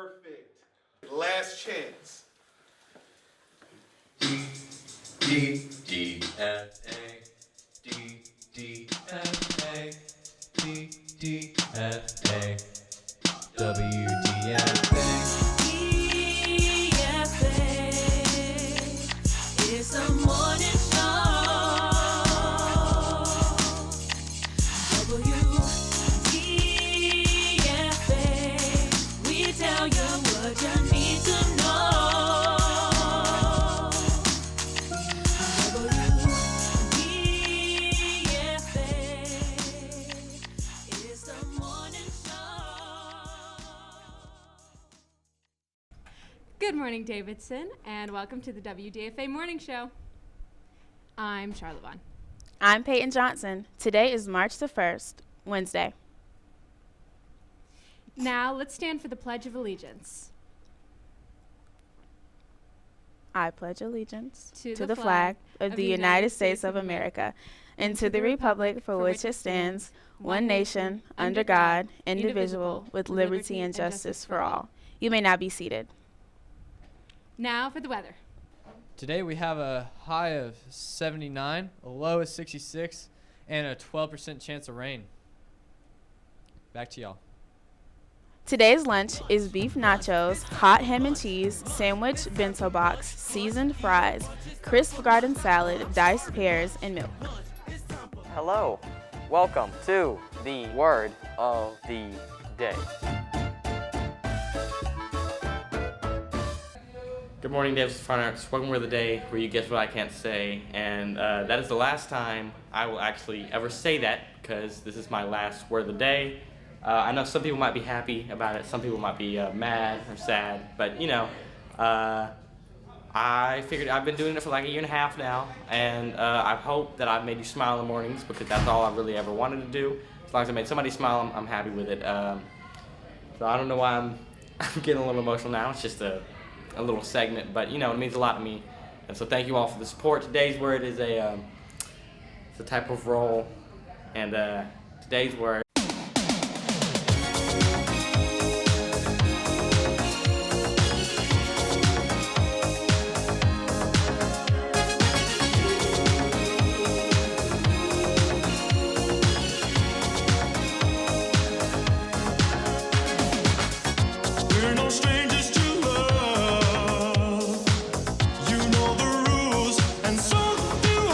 Perfect. Last chance. D D D F A D D F A D D F A W D F A. It's a morning show. WDFA. We tell you what you need to know. WDFA. It's the morning show. Good morning, Davidson, and welcome to the WDFA Morning Show. I'm Charlotte Vaughn. I'm Peyton Johnson. Today is March the 1st, Wednesday. Now, let's stand for the Pledge of Allegiance. I pledge allegiance To to the flag of the United States of America and to the republic for which it stands, one nation, under God, indivisible, with liberty and justice for all. You may now be seated. Now for the weather. Today we have a high of 79, a low of 66, and a 12% chance of rain. Back to y'all. Today's lunch is beef nachos, hot ham and cheese, sandwich bento box, seasoned fries, crisp garden salad, diced pears, and milk. Hello, welcome to the word of the day. Good morning, Davis Fine Arts. Welcome to the day where you guess what I can't say, and that is the last time I will actually ever say that because this is my last word of the day. I know some people might be happy about it, some people might be mad or sad, but you know, I figured I've been doing it for like a year and a half now, and I hope that I've made you smile in the mornings because that's all I really ever wanted to do. As long as I made somebody smile, I'm happy with it. So I don't know why I'm getting a little emotional now. It's just a little segment, but you know, it means a lot to me. And so thank you all for the support. Today's word is it's a type of roll, and today's word. We're no strangers to love. You know the rules, and so do I.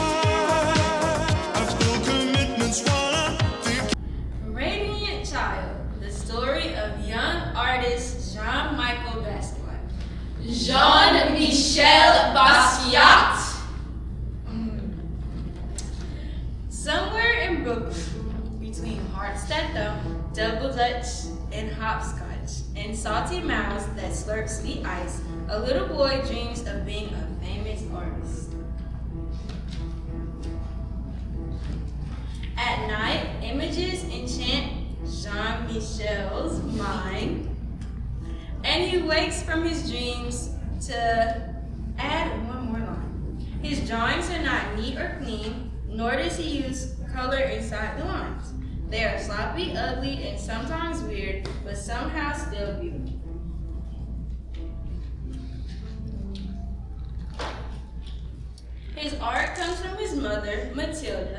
I've full commitments while I think. Radiant Child, the story of young artist Jean-Michel Basquiat. Jean-Michel Basquiat. Somewhere in Brooklyn, between Hartstedt, Double Dutch, and Hopscotch, and salty mouths that slurp sweet ice, a little boy dreams of being a famous artist. At night, images enchant Jean-Michel's mind, and he wakes from his dreams to add one more line. His drawings are not neat or clean, nor does he use color inside the lines. They are sloppy, ugly, and sometimes weird, but somehow still beautiful. His art comes from his mother, Matilde,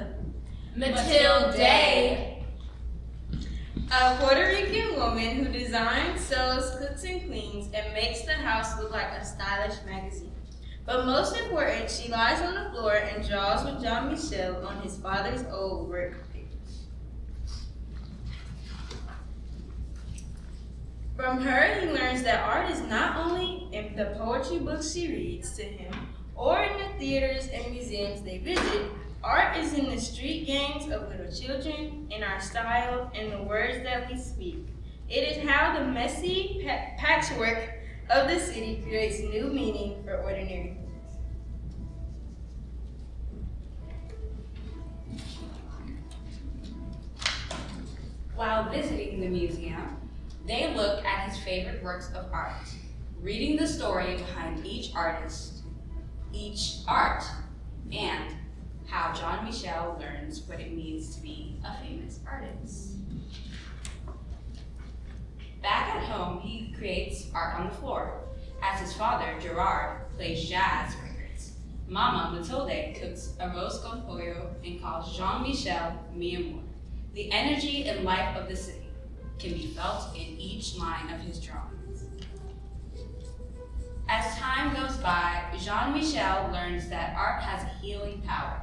a Puerto Rican woman who designs, sews, cooks, and cleans, and makes the house look like a stylish magazine. But most important, she lies on the floor and draws with Jean-Michel on his father's old work papers. From her, he learns that art is not only in the poetry books she reads to him, or in the theaters and museums they visit. Art is in the street games of little children, in our style, and the words that we speak. It is how the messy patchwork of the city creates new meaning for ordinary things. While visiting the museum, they look at his favorite works of art, reading the story behind each artist, each art, and how Jean-Michel learns what it means to be a famous artist. Back at home, home, he creates art on the floor. As his father, Gerard, plays jazz records, Mama, Mathilde, cooks arroz con pollo and calls Jean-Michel mi amor. The energy and life of the city can be felt in each line of his drawings. As time goes by, Jean-Michel learns that art has a healing power.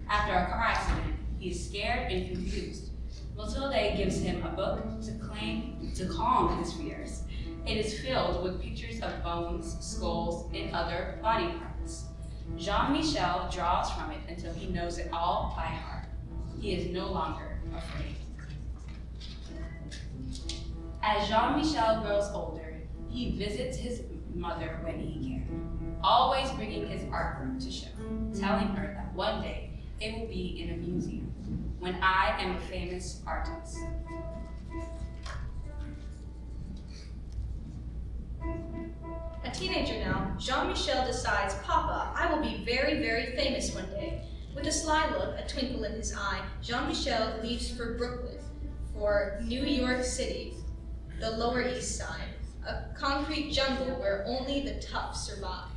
After a car accident, he is scared and confused. Mathilde gives him a book to calm his fears. It is filled with pictures of bones, skulls, and other body parts. Jean-Michel draws from it until he knows it all by heart. He is no longer afraid. As Jean-Michel grows older, he visits his mother when he can, always bringing his artwork to show, telling her that one day it will be in a museum, when I am a famous artist. A teenager now, Jean-Michel decides, Papa, I will be very, very famous one day. With a sly look, a twinkle in his eye, Jean-Michel leaves for Brooklyn, for New York City, the Lower East Side, a concrete jungle where only the tough survive.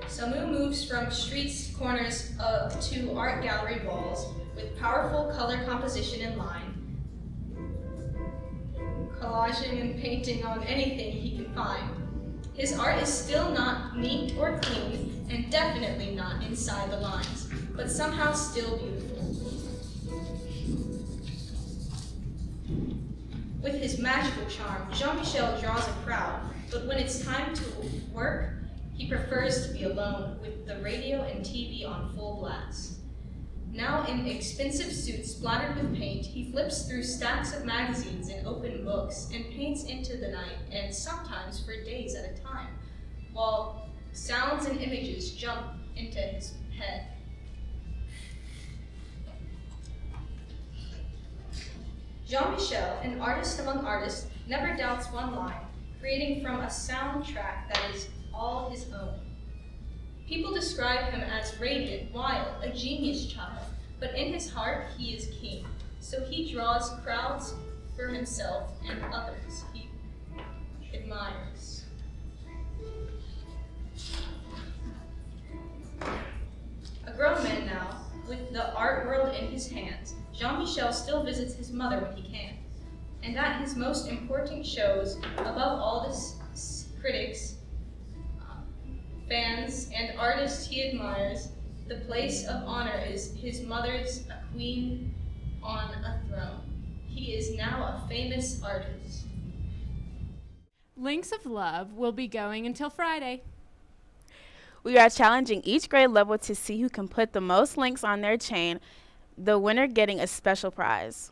Samu moves from streets, corners to art gallery walls with powerful color composition and line, collaging and painting on anything he can find. His art is still not neat or clean, and definitely not inside the lines, but somehow still beautiful. With his magical charm, Jean-Michel draws a crowd, but when it's time to work, he prefers to be alone with the radio and TV on full blast. Now in expensive suits splattered with paint, he flips through stacks of magazines and open books and paints into the night, and sometimes for days at a time, while sounds and images jump into his head. Jean-Michel, an artist among artists, never doubts one line, creating from a soundtrack that is all his own. People describe him as radiant, wild, a genius child, but in his heart he is king, so he draws crowds for himself and others he admires. A grown man now, with the art world in his hands, Jean-Michel still visits his mother when he can, and at his most important shows, above all the critics, fans, and artists he admires, the place of honor is his mother's, a queen on a throne. He is now a famous artist. Links of Love will be going until Friday. We are challenging each grade level to see who can put the most links on their chain, the winner getting a special prize.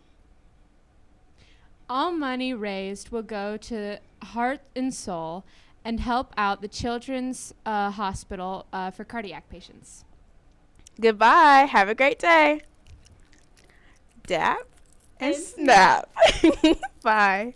All money raised will go to Heart and Soul and help out the Children's Hospital for cardiac patients. Goodbye. Have a great day. Dap and snap. Bye.